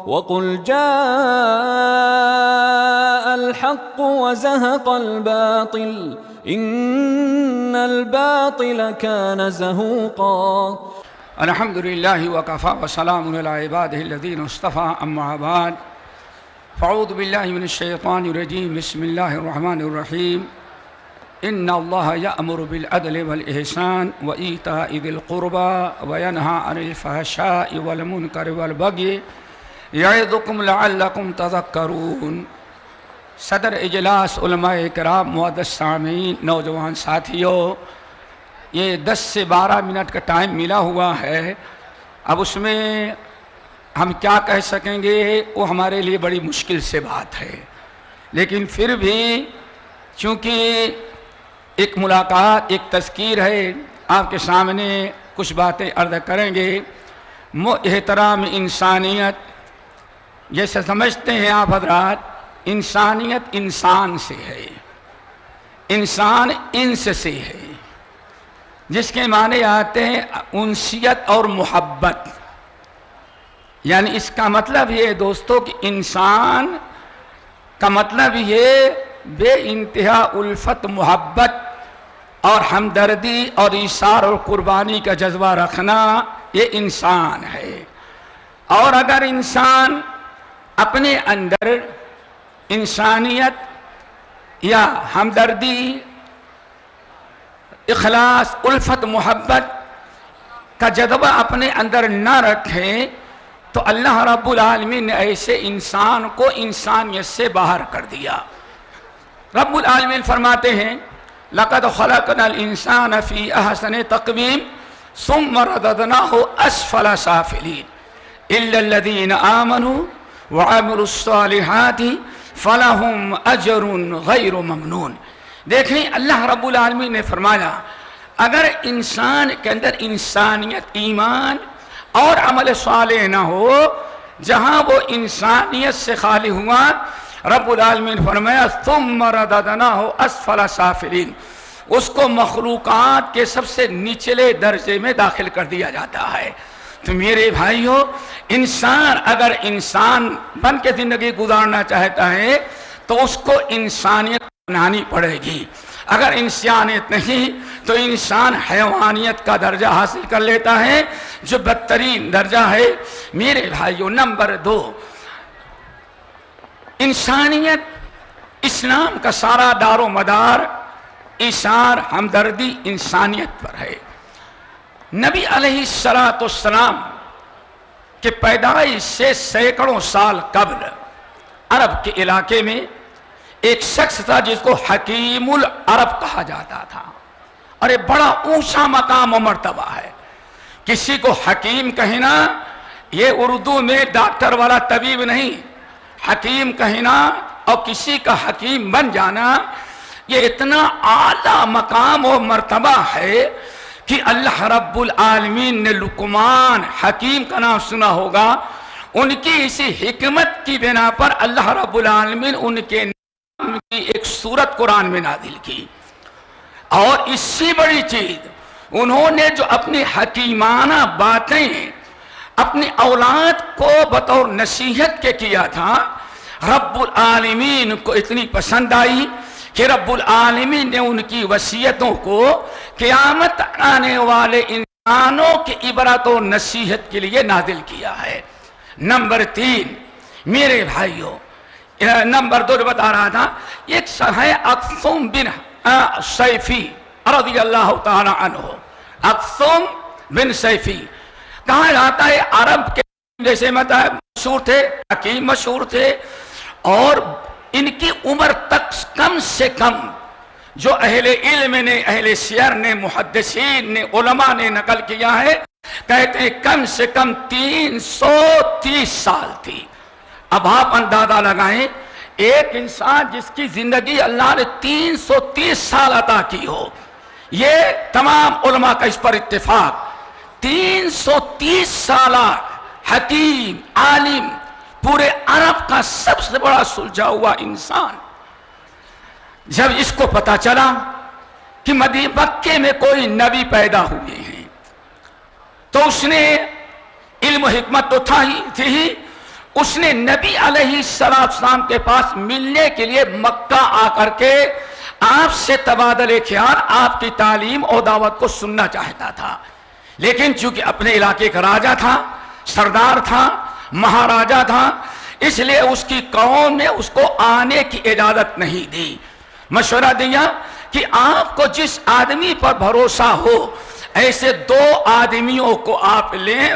وقل جاء الحق وزهق الباطل إن الباطل كان زهوقا. الحمد لله وكفى وسلام على عباده الذين اصطفى أما بعد فأعوذ بالله من الشيطان الرجيم بسم الله الرحمن الرحيم إن الله يأمر بالعدل والإحسان وإيتاء ذي القربى وينهى عن الفحشاء والمنكر والبغي يعظكم لعلكم تذكرون. صدر اجلاس علماء کرام، معزز سامعین، نوجوان ساتھیوں، یہ 10 سے 12 منٹ کا ٹائم ملا ہوا ہے. اب اس میں ہم کیا کہہ سکیں گے وہ ہمارے لیے بڑی مشکل سے بات ہے، لیکن پھر بھی چونکہ ایک ملاقات، ایک تذکیر ہے، آپ کے سامنے کچھ باتیں عرض کریں گے. احترام انسانیت، جیسے سمجھتے ہیں آپ حضرات، انسانیت انسان سے ہے، انسان انس سے ہے، جس کے معنی آتے ہیں انسیت اور محبت. یعنی اس کا مطلب یہ دوستو کہ انسان کا مطلب یہ بے انتہا الفت، محبت اور ہمدردی اور ایثار اور قربانی کا جذبہ رکھنا، یہ انسان ہے. اور اگر انسان اپنے اندر انسانیت یا ہمدردی، اخلاص، الفت، محبت کا جذبہ اپنے اندر نہ رکھے تو اللہ رب العالمین نے ایسے انسان کو انسانیت سے باہر کر دیا. رب العالمین فرماتے ہیں لَقَدْ خَلَقْنَا الْإِنسَانَ فِي أَحْسَنِ تَقْوِيمٍ ثُمَّ رَدَدْنَاهُ أَسْفَلَ سَافِلِينَ إِلَّا الَّذِينَ آمَنُوا وَعَمِلُوا الصَّالِحَاتِ فَلَهُمْ أَجْرٌ غَيْرُ مَمْنُونٍ. دیکھیں اللہ رب العالمین نے فرمایا اگر انسان کے اندر انسانیت، ایمان اور عمل صالح نہ ہو، جہاں وہ انسانیت سے خالی ہوا، رب العالمین فرمایا ثم رددناہ اسفل سافلین، اس کو مخلوقات کے سب سے نچلے درجے میں داخل کر دیا جاتا ہے. تو میرے بھائیو، انسان اگر انسان بن کے زندگی گزارنا چاہتا ہے تو اس کو انسانیت بنانی پڑے گی. اگر انسانیت نہیں تو انسان حیوانیت کا درجہ حاصل کر لیتا ہے، جو بدترین درجہ ہے. میرے بھائیو، نمبر 2، انسانیت، اسلام کا سارا دار و مدار ایثار، ہمدردی، انسانیت پر ہے. نبی علیہ السلام کے پیدائش سے سینکڑوں سال قبل عرب کے علاقے میں ایک شخص تھا جس کو حکیم العرب کہا جاتا تھا، اور یہ بڑا اونچا مقام و مرتبہ ہے. کسی کو حکیم کہنا، یہ اردو میں ڈاکٹر والا طبیب نہیں، حکیم کہنا اور کسی کا حکیم بن جانا، یہ اتنا اعلیٰ مقام و مرتبہ ہے کہ اللہ رب العالمین نے لقمان حکیم کا نام سنا ہوگا. ان کی اسی حکمت کی بنا پر اللہ رب العالمین ان کے نام کی ایک سورت قرآن میں نازل کی. اور اس سے بڑی چیز، انہوں نے جو اپنی حکیمانہ باتیں اپنی اولاد کو بطور نصیحت کے کیا تھا، رب العالمین کو اتنی پسند آئی کہ رب العالمین نے ان کی وصیتوں کو قیامت آنے والے انسانوں کی عبرت و نصیحت کے لیے نازل کیا ہے. نمبر 3، میرے بھائیوں، نمبر 2 جو بتا رہا تھا، ایک ہے اقسم بن سیفی رضی اللہ تعالی عنہ. اقسم بن سیفی کہا جاتا ہے عرب کے جیسے مشہور تھے، حکیم مشہور تھے، اور ان کی عمر تک کم سے کم جو اہل علم نے، اہل سیر نے، محدثین نے، علماء نے نقل کیا ہے، کہتے ہیں کم سے کم 330 سال تھی. اب آپ اندازہ لگائیں، ایک انسان جس کی زندگی اللہ نے 330 سال عطا کی ہو، یہ تمام علماء کا اس پر اتفاق. 330 سالہ حکیم، عالم، پورے عرب کا سب سے بڑا سلجھا ہوا انسان. جب اس کو پتا چلا کہ مکے میں کوئی نبی پیدا ہوئے ہیں تو اس نے، علم و حکمت تو تھی، اس نے نبی علیہ السلام کے پاس ملنے کے لیے مکہ آ کر کے آپ سے تبادلے خیال، آپ کی تعلیم اور دعوت کو سننا چاہتا تھا، لیکن چونکہ اپنے علاقے کا راجہ تھا، سردار تھا، مہاراجا تھا، اس لیے اس کی قوم نے اس کو آنے کی اجازت نہیں دی۔ مشورہ دیا کہ آپ کو جس آدمی پر بھروسہ ہو ایسے 2 آدمیوں کو آپ لیں،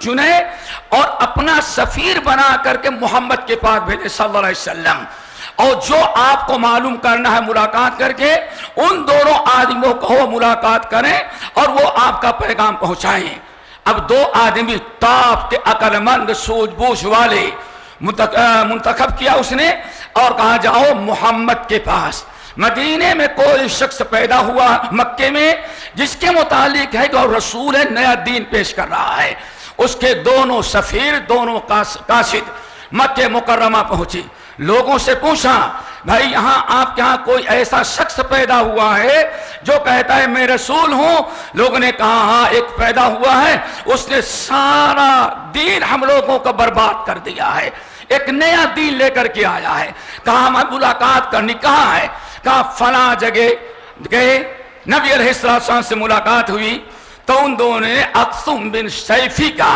چنیں اور اپنا سفیر بنا کر کے محمد کے پاس بھیجیں صلی اللہ علیہ وسلم، اور جو آپ کو معلوم کرنا ہے ملاقات کر کے ان دونوں آدمیوں کو وہ ملاقات کریں اور وہ آپ کا پیغام پہنچائیں۔ اب 2 آدمی طاف کے عقل مند سوجھ بوجھ والے منتخب کیا اس نے اور کہا جاؤ محمد کے پاس۔ مدینے میں کوئی شخص پیدا ہوا مکے میں جس کے متعلق ہے کہ رسول نیا دین پیش کر رہا ہے، اس کے دونوں سفیر، دونوں قاصد مکہ مکرمہ پہنچی، لوگوں سے پوچھا بھائی یہاں آپ کے ہاں کوئی ایسا شخص پیدا ہوا ہے جو کہتا ہے میں رسول ہوں؟ لوگوں نے کہا ہاں ایک پیدا ہوا ہے، اس نے سارا دین ہم لوگوں کا برباد کر دیا ہے، ایک نیا دین لے کر کے آیا ہے۔ کہا ہمیں ملاقات کرنی، کہاں ہے؟ کہا فلاں جگہ گئے، نبی علیہ السلام سے ملاقات ہوئی تو ان دونوں نے اقسم بن سیفی کا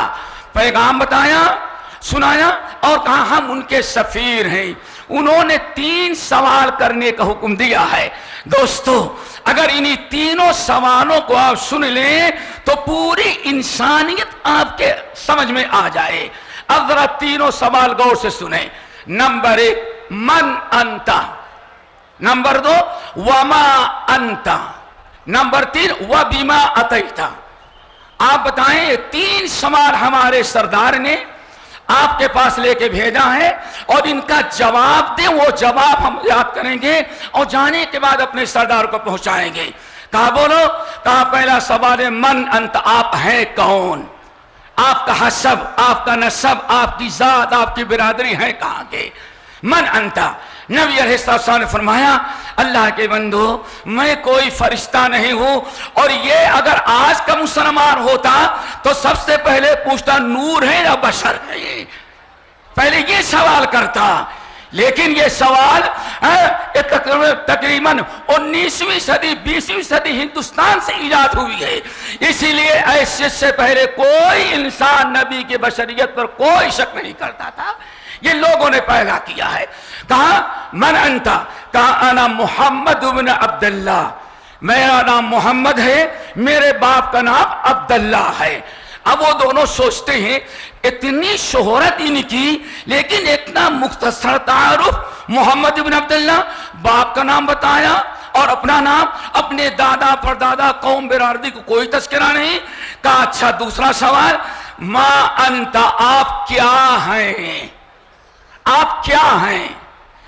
پیغام بتایا، سنایا اور کہا ہم ان کے سفیر ہیں۔ انہوں نے 3 سوال کرنے کا حکم دیا ہے۔ دوستو اگر انہی 3 سوالوں کو آپ سن لیں تو پوری انسانیت آپ کے سمجھ میں آ جائے۔ اب ذرا 3 سوال غور سے سنیں۔ نمبر 1 من انتا، نمبر 2 وما انتا، نمبر 3 وبما اتیتا۔ آپ بتائیں یہ 3 سوال ہمارے سردار نے آپ کے پاس لے کے بھیجا ہے اور ان کا جواب دیں، وہ جواب ہم یاد کریں گے اور جانے کے بعد اپنے سردار کو پہنچائیں گے۔ کہا بولو؟ کہا پہلا سوال ہے من انت، آپ ہیں کون؟ آپ کا حسب، آپ کا نسب، آپ کی ذات، آپ کی برادری ہے کہاں کے؟ من انتا۔ نبی علیہ السلام نے فرمایا اللہ کے بندو میں کوئی فرشتہ نہیں ہوں، اور یہ اگر آج کا مسلمان ہوتا تو سب سے پہلے پوچھتا نور ہے یا بشر ہے، پہلے یہ سوال کرتا۔ لیکن یہ سوال تقریباً 19ویں صدی 20ویں صدی ہندوستان سے ایجاد ہوئی ہے، اسی لیے ایسے سے پہلے کوئی انسان نبی کی بشریت پر کوئی شک نہیں کرتا تھا، یہ لوگوں نے پیدا کیا ہے۔ کہا من انتا؟ کہا انا محمد بن عبداللہ، میرا نام محمد ہے، میرے باپ کا نام عبداللہ ہے۔ اب وہ دونوں سوچتے ہیں اتنی شہرت ان کی لیکن اتنا مختصر تعارف، محمد بن عبداللہ، باپ کا نام بتایا اور اپنا نام، اپنے دادا پردادا قوم برادری کو کوئی تذکرہ نہیں۔ کہا اچھا دوسرا سوال ما انت، آپ کیا ہیں؟ آپ کیا ہیں؟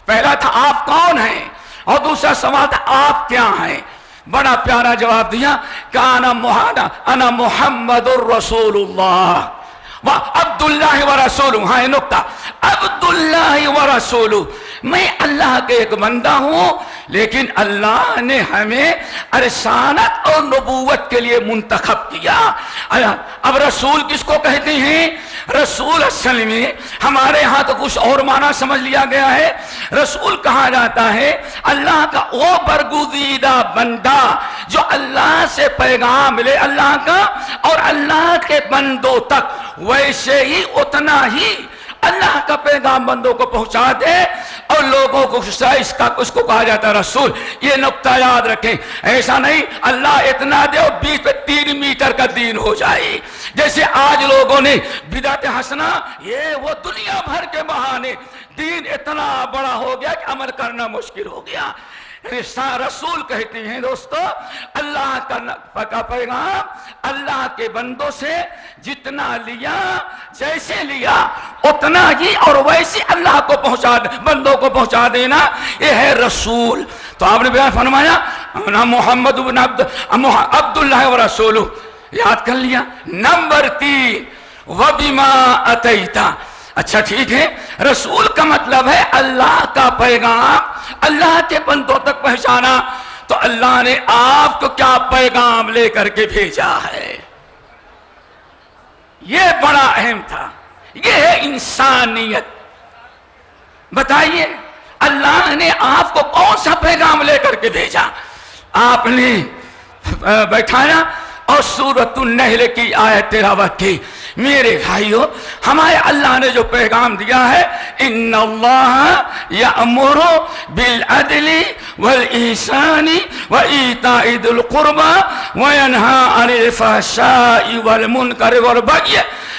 پہلا تھا آپ کون ہیں اور دوسرا سوال تھا آپ کیا ہیں۔ بڑا پیارا جواب دیا کہ انا محمد الرسول اللہ و عبداللہ و رسولہ۔ ہاں یہ نکتہ، عبداللہ و رسولہ، میں اللہ کے ایک بندہ ہوں لیکن اللہ نے ہمیں رسالت اور نبوت کے لیے منتخب کیا۔ اب رسول کس کو کہتے ہیں؟ رسول اصل میں ہمارے ہاں تو کچھ اور معنی سمجھ لیا گیا ہے۔ رسول کہا جاتا ہے اللہ کا وہ برگزیدہ بندہ جو اللہ سے پیغام لے اللہ کا اور اللہ کے بندوں تک ویسے ہی اتنا ہی اللہ کا پیغام بندوں کو پہنچا دے اور لوگوں کو اس کو کہا جاتا ہے رسول۔ یہ نقطہ یاد رکھیں، ایسا نہیں اللہ اتنا دے اور 20 پہ 3 میٹر کا دین ہو جائے، جیسے آج لوگوں نے بدعت حسنہ یہ وہ دنیا بھر کے بہانے دین اتنا بڑا ہو گیا کہ عمل کرنا مشکل ہو گیا۔ رسول کہتے ہیں دوستو اللہ کا پیغام اللہ کے بندوں سے جتنا لیا جیسے لیا اتنا ہی اور ویسے اللہ کو پہنچا بندوں کو پہنچا دینا، یہ ہے رسول۔ تو آپ نے بیان فرمایا محمد بن عبداللہ و رسولہ، یاد کر لیا۔ نمبر 3 وبما اتیتا۔ اچھا ٹھیک ہے، رسول کا مطلب ہے اللہ کا پیغام اللہ کے بندوں تک پہنچانا، تو اللہ نے آپ کو کیا پیغام لے کر کے بھیجا ہے، یہ بڑا اہم تھا۔ یہ ہے انسانیت. بتائیے اللہ نے آپ کو کون سا پیغام لے کر کے بھیجا؟ آپ نے بیٹھایا اور سورۃ النحل کی آیت تلاوت کی. میرے بھائیو، ہمارے اللہ نے جو پیغام دیا ہے، ان اللہ یأمر بالعدل والإحسان وإیتاء ذی القربى وینہی عن الفحشاء والمنکر والبغی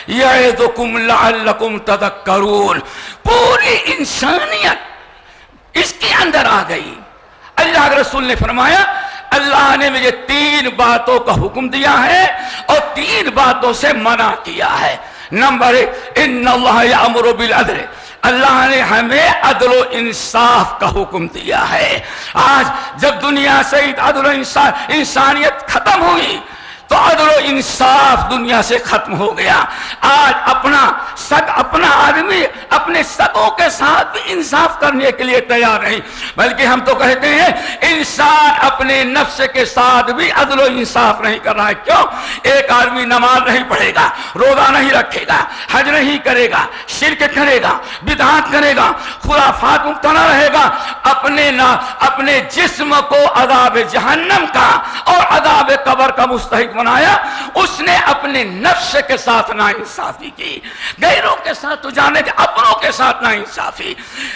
یعظکم لعلکم تذکرون. پوری انسانیت اس کے اندر آ گئی. اللہ کے رسول نے فرمایا اللہ نے مجھے 3 باتوں کا حکم دیا ہے اور 3 باتوں سے منع کیا ہے. نمبر 1، ان اللہ یأمر بالعدل، اللہ نے ہمیں عدل و انصاف کا حکم دیا ہے. آج جب دنیا سے عدل و انسانیت ختم ہوئی تو عدل و انصاف دنیا سے ختم ہو گیا. آج اپنا آدمی اپنے سگوں کے ساتھ بھی انصاف کرنے کے لیے تیار نہیں، بلکہ ہم تو کہتے ہیں انسان اپنے نفس کے ساتھ بھی عدل و انصاف نہیں کر رہا ہے. کیوں؟ ایک آدمی نماز نہیں پڑھے گا، روزہ نہیں رکھے گا، حج نہیں کرے گا، شرک کرے گا، بدعات کرے گا، خرافات مبتلا رہے گا، اپنے جسم کو عذاب جہنم کا اور عذاب قبر کا مستحق بنایا. اس نے اپنے نفس کے ساتھ ناانصافی کی، غیروں کے ساتھ تو جانے کے، اپنوں کے ساتھ ناانصافی.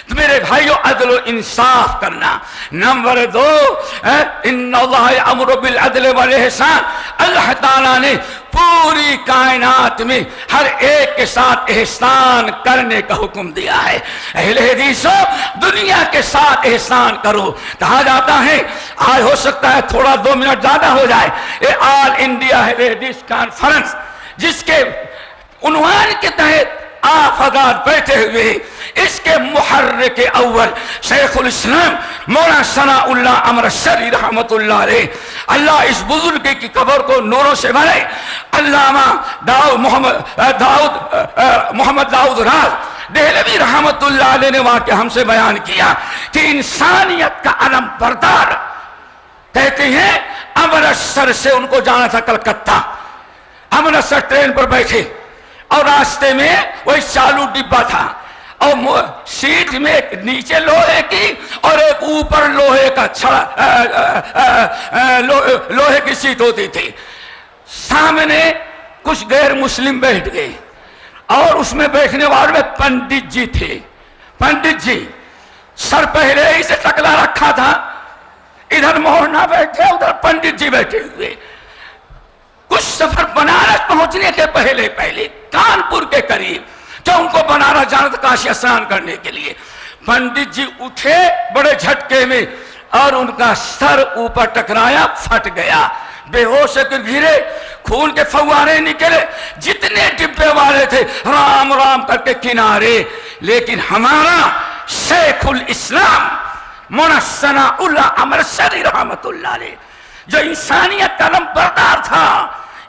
تو میرے بھائیو، عدل و انصاف کرنا. نمبر 2، ان اللہ یأمر بالعدل والاحسان، اللہ تعالیٰ نے پوری کائنات میں ہر ایک کے ساتھ احسان کرنے کا حکم دیا ہے. اہل حدیثوں، دنیا کے ساتھ احسان کرو. کہا جاتا ہے، آج ہو سکتا ہے تھوڑا 2 منٹ زیادہ ہو جائے، یہ آل انڈیا اہل حدیث کانفرنس جس کے عنوان کے تحت آپ حضرات بیٹھے ہوئے ہیں، اس کے محرک اول شیخ الاسلام مولانا ثناء اللہ امرتسری رحمت اللہ علیہ، اللہ اس بزرگ کی قبر کو نوروں سے بھرے. علامہ محمد داؤد راز دہلوی رحمت اللہ علیہ نے واقعہ ہم سے بیان کیا کہ انسانیت کا علم بردار، کہتے ہیں امرتسر سے ان کو جانا تھا کلکتہ. امرتسر ٹرین پر بیٹھے اور راستے میں وہی چالو ڈبہ تھا اور سیٹ میں ایک نیچے لوہے کی اور ایک اوپر لوہے کا لوہے کی سیٹ ہوتی تھی. سامنے کچھ غیر مسلم بیٹھ گئے اور اس میں بیٹھنے والوں میں پنڈت جی تھے. پنڈت جی سر پہلے ہی سے ٹکلا رکھا تھا، ادھر مولانا بیٹھے، ادھر پنڈت جی بیٹھے ہوئے. کچھ سفر بنارس پہنچنے کے پہلے کانپور کے قریب، جو ان کو بنارس جانا تھا کاشی اسنان کرنے کے لیے، پنڈت جی اٹھے بڑے جھٹکے میں اور ان کا سر اوپر ٹکرایا، پھٹ گیا، بے ہوش ہو کر گرے، خون کے فوارے نکلے. جتنے ڈبے والے تھے رام رام کر کے کنارے. لیکن ہمارا شیخ الاسلام مولانا ثناء اللہ امرتسری رحمت اللہ علیہ، جو انسانیت کا علم بردار تھا،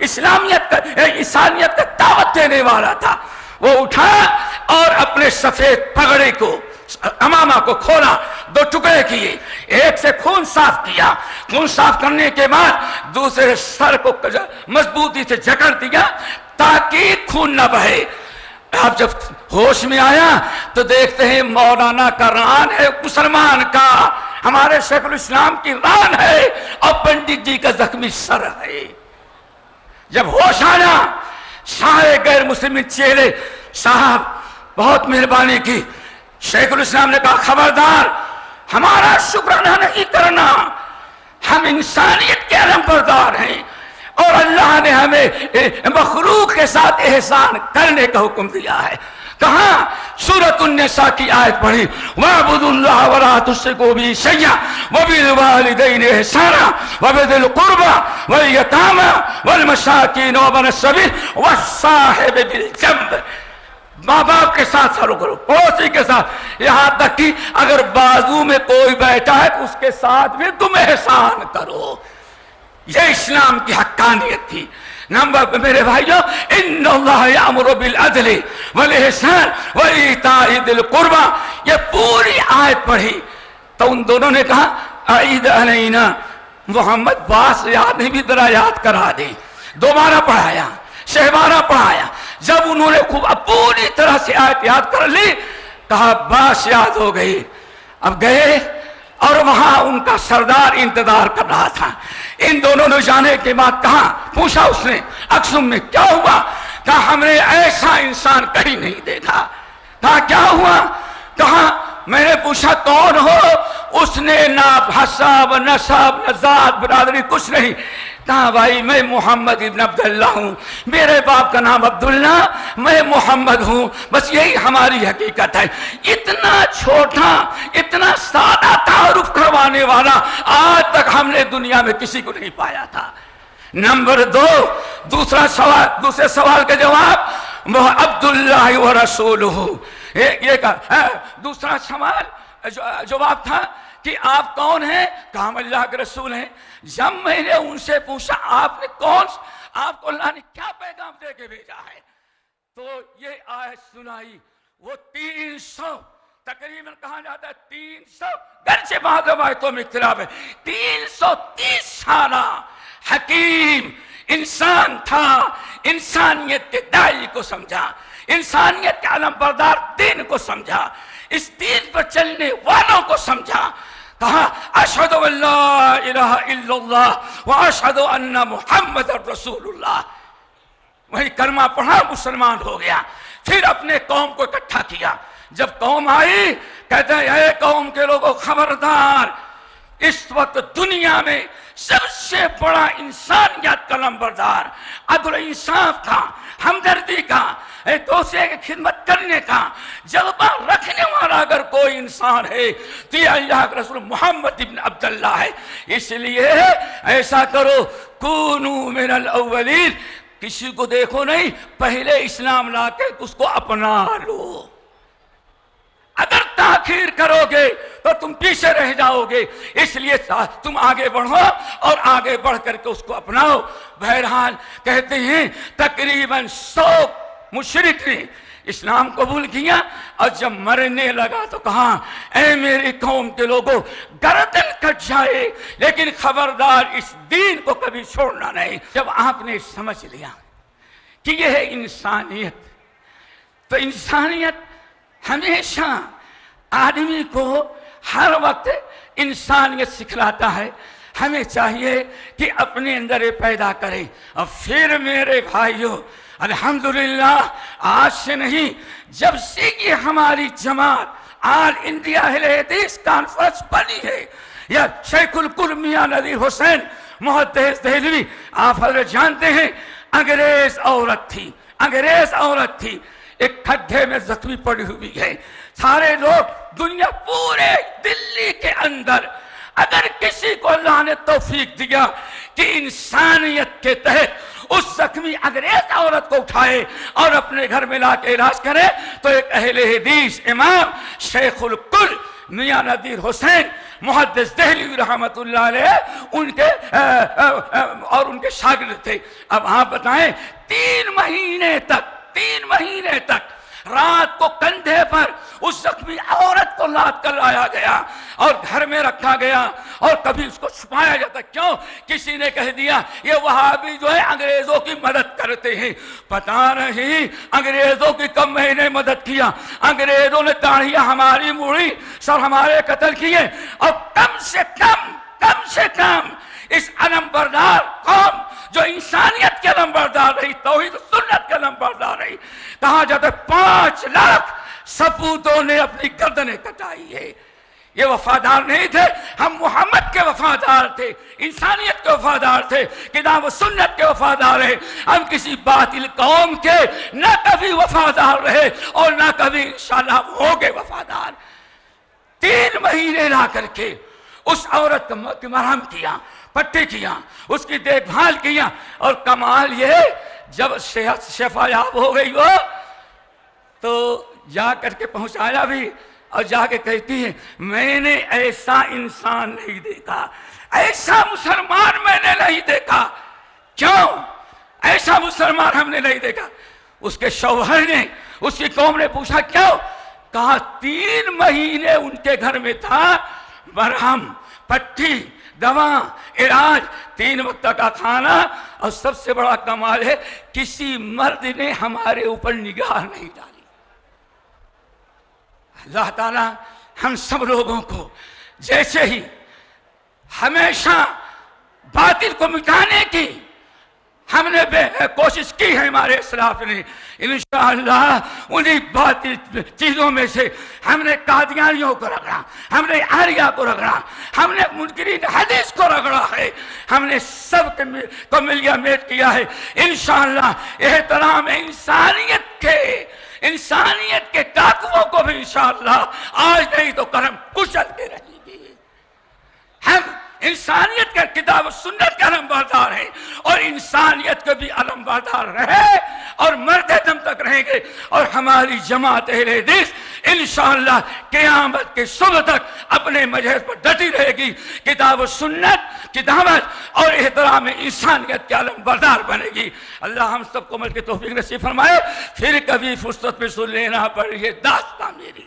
انسانیت کا دعوت دینے والا تھا، وہ اٹھا اور اپنے سفید پگڑی کو، امامہ کو کھولا، 2 ٹکڑے کیے، ایک سے خون صاف کیا، خون صاف کرنے کے بعد دوسرے سر کو مضبوطی سے جکڑ دیا تاکہ خون نہ بہے. آپ جب ہوش میں آیا تو دیکھتے ہیں مولانا کا ران ہے مسلمان کا، ہمارے شیخ الاسلام کی ران ہے، اور پنڈت جی کا زخمی سر ہے. جب ہوش آیا سارے غیر مسلم چہرے، صاحب بہت مہربانی کی. شیخ الاسلام نے کہا خبردار، ہمارا شکرانہ نہیں کرنا، ہم انسانیت کے علم بردار ہیں اور اللہ نے ہمیں مخلوق کے ساتھ احسان کرنے کا حکم دیا ہے. کہاں؟ سورۃ النساء کی آیت پڑھی، وَاعْبُدُوا اللَّهَ وَلَا تُشْرِكُوا بِهِ شَيْئًا وَبِالْوَالِدَيْنِ إِحْسَانًا وَبِذِي الْقُرْبَى وَالْيَتَامَى وَالْمَسَاكِينِ وَابْنِ السَّبِيلِ وَالصَّاحِبِ بِالْجَنبِ. ماں باپ کے ساتھ سلوک کرو، پڑوسی کے ساتھ، یہاں تک کہ اگر بازو میں کوئی بیٹھا ہے تو اس کے ساتھ بھی تم احسان کرو. یہ اسلام کی حقانیت تھی. نمبر میرے بھائیو، ان اللہ یأمر بالعدل والاحسان وایتاء ذی القربى، یہ پوری آیت پڑھی تو ان دونوں نے کہا اعید علینا، محمد باس یاد نہیں بھی ذرا یاد کرا دے. دوبارہ پڑھایا، شہبارہ پڑھایا. جب انہوں نے خوب پوری طرح سے آیت یاد کر لی، کہا بس یاد ہو گئی. اب گئے اور وہاں ان کا سردار انتظار کر رہا تھا. ان دونوں نے جانے کے بعد کہا، پوچھا اس نے اکسم میں کیا ہوا؟ کہا ہم نے ایسا انسان کہیں نہیں دیکھا. کہا کیا ہوا؟ کہا میں نے پوچھا کون ہو؟ اس نے نہ حساب نسب نہ ذات برادری کچھ نہیں. کہا بھائی میں محمد ابن عبداللہ ہوں، میرے باپ کا نام عبداللہ، میں محمد ہوں، بس یہی ہماری حقیقت ہے. اتنا چھوٹا اتنا سادہ تعارف کروانے والا آج تک ہم نے دنیا میں کسی کو نہیں پایا تھا. نمبر 2، دوسرے سوال کا جواب وہ عبداللہ و رسولہ. یہ دوسرا سوال جواب تھا کہ آپ کون ہیں؟ کہا ہم اللہ کے رسول ہیں. جب میں نے ان سے پوچھا آپ کو اللہ نے کیا پیغام دے کے بھیجا ہے، تو یہ آیت سنائی. وہ 300 تقریباً کہا جاتا ہے 300 گرچہ بعض روایتوں میں اختلاف ہے 330 سالہ حکیم انسان تھا. انسانیت کے داعی کو سمجھا، انسانیت کے علم بردار دین کو سمجھا، اس دین پر چلنے والوں کو سمجھا. کہا اشہد ان لا الہ الا اللہ واشہد ان محمد رسول اللہ. وہی کلمہ پڑھا، مسلمان ہو گیا. پھر اپنے قوم کو اکٹھا کیا. جب قوم آئی کہتے ہیں اے قوم کے لوگوں خبردار، اس وقت دنیا میں سب سے بڑا انسانیت کا نمبردار، عدل انصاف کا، ہمدردی کا، ایک دوسرے کی خدمت کرنے کا جذبہ رکھنے والا اگر کوئی انسان ہے تو یہ اللہ کے رسول محمد ابن عبداللہ ہے. اس لیے ایسا کرو کونو من الاولین، کسی کو دیکھو نہیں، پہلے اسلام لا کے اس کو اپنا لو. اگر تاخیر کرو گے تو تم پیچھے رہ جاؤ گے. اس لیے تم آگے بڑھو اور آگے بڑھ کر کے اس کو اپناؤ. بہرحال کہتے ہیں تقریباً 100 مشرک نے اسلام قبول کیا، اور جب مرنے لگا تو کہا اے میری قوم کے لوگوں گردن کٹ جائے لیکن خبردار اس دین کو کبھی چھوڑنا نہیں. جب آپ نے سمجھ لیا کہ یہ ہے انسانیت، تو انسانیت ہمیشہ آدمی کو ہر وقت انسانیت سکھلاتا ہے. ہمیں چاہیے کہ اپنے اندر یہ پیدا کریں. اور پھر میرے بھائیوں الحمدللہ آج سے نہیں، جب سے یہ ہماری جماعت آل انڈیا اہل حدیث کانفرنس بنی ہے، یا شیخ الکل میاں نذیر حسین محدث دہلوی، آپ حضرت جانتے ہیں انگریز عورت تھی ایک کھڈے میں زخمی پڑی ہوئی ہے. سارے لوگ دنیا پورے دلی کے اندر اگر کسی کو اللہ نے توفیق دیا کہ انسانیت کے تحت اس زخمی انگریز عورت کو اٹھائے اور اپنے گھر میں لا کے علاج کرے، تو ایک اہل حدیث امام شیخ الکل میاں نذیر حسین محدث دہلوی رحمت اللہ علیہ ان کے اور ان کے شاگرد تھے. اب آپ بتائیں 3 مہینے تک رات کو کندھے پر اس زخمی عورت کو لاد کر لایا گیا اور گھر میں رکھا گیا، اور کبھی اس کو چھپایا جاتا. کیوں؟ کسی نے کہہ دیا یہ وہابی جو ہے انگریزوں کی مدد کرتے ہیں. پتہ نہیں انگریزوں کی کب میں نے مدد کیا. انگریزوں نے داڑھیاں ہماری موڑی، سر ہمارے قتل کیے، اور کم سے کم اس علم بردار قوم جو انسانیت کے علم بردار رہی، توحید و سنت کے علم بردار رہی، کہا جاتا ہے 5 لاکھ سپوتوں نے اپنی گردنیں کٹائی ہے. یہ وفادار نہیں تھے، ہم محمد کے وفادار تھے، انسانیت کے وفادار تھے، کتاب و سنت کے وفادار رہے. ہم کسی باطل قوم کے نہ کبھی وفادار رہے اور نہ کبھی انشاءاللہ ہوگے وفادار. 3 مہینے لا کر کے اس عورت کی مرہم کیا، پٹی کیا، اس کی دیکھ بھال کیا، اور کمال یہ جب شفا یاب ہو گئی وہ تو جا کر کے پہنچایا بھی، اور جا کے کہتی ہے میں نے ایسا انسان نہیں دیکھا، ایسا مسلمان میں نے نہیں دیکھا. کیوں ایسا مسلمان ہم نے نہیں دیکھا؟ اس کے شوہر نے، اس کی قوم نے پوچھا کیوں؟ کہا 3 مہینے ان کے گھر میں تھا مرہم، پٹی، دوا، علاج، 3 وقت کا کھانا، اور سب سے بڑا کمال ہے کسی مرد نے ہمارے اوپر نگاہ نہیں ڈالی۔ اللہ تعالیٰ ہم سب لوگوں کو جیسے ہی ہمیشہ باطل کو مٹانے کی ہم نے کوشش کی ہے، ہمارے اسلاف نے، انشاءاللہ انہی باطل چیزوں میں سے ہم نے قادیانیوں کو رگڑا، ہم نے آریہ کو رگڑا، ہم نے منکرین حدیث کو رگڑا ہے، ہم نے سب کو ملیا میٹ کیا ہے۔ انشاءاللہ احترام انسانیت کے ڈاکوؤں کو بھی انشاءاللہ آج نہیں تو کرم کچل کے رہیں گے۔ ہم انسانیت کا کتاب و سنت کا علم بردار ہے، اور انسانیت کے بھی علم بردار رہے اور مرتے دم تک رہیں گے، اور ہماری جماعت اہل حدیث انشاءاللہ قیامت کے صبح تک اپنے مذہب پر ڈٹی رہے گی، کتاب و سنت کی دعوت اور احترام انسانیت کے علم بردار بنے گی۔ اللہ ہم سب کو عمل کی توفیق نصیب فرمائے۔ پھر کبھی فرصت پہ سن لینا پڑی ہے داستان میری۔